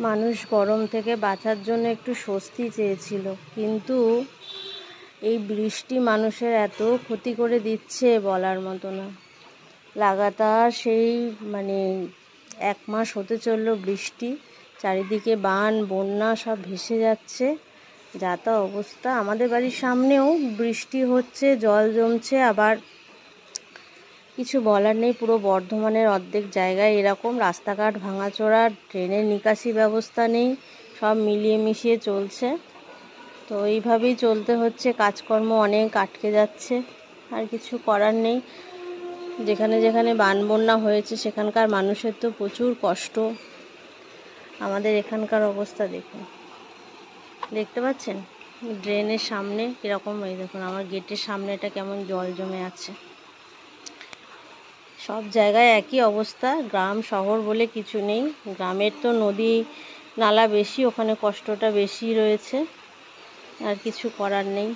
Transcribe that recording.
মানুষ গরম থেকে বাঁচার জন্য একটু স্বস্তি চেয়েছিল, কিন্তু এই বৃষ্টি মানুষের এত ক্ষতি করে দিচ্ছে বলার মতো না। লাগাতার সেই এক মাস হতে চললো বৃষ্টি, চারিদিকে বান বন্যা সব ভেসে যাচ্ছে, যা তা অবস্থা। আমাদের বাড়ির সামনেও বৃষ্টি হচ্ছে, জল জমছে, আবার কিছু বলার নেই। পুরো বর্ধমানের অর্ধেক জায়গায় এরকম, রাস্তাঘাট ভাঙাচোরা, ট্রেনের নিকাশি ব্যবস্থা নেই, সব মিলিয়ে মিশিয়ে চলছে। তো এইভাবেই চলতে হচ্ছে, কাজকর্ম অনেক আটকে যাচ্ছে, আর কিছু করার নেই। যেখানে যেখানে বান বন্যা হয়েছে সেখানকার মানুষের তো প্রচুর কষ্ট। আমাদের এখানকার অবস্থা দেখুন, দেখতে পাচ্ছেন ড্রেনের সামনে কীরকম, এই দেখুন আমার গেটের সামনেটা কেমন জল জমে আছে। সব জায়গায় একই অবস্থা, গ্রাম শহর বলে কিছু নেই। গ্রামের তো নদী নালা বেশি, ওখানে কষ্টটা বেশি রয়েছে, আর কিছু করার নেই।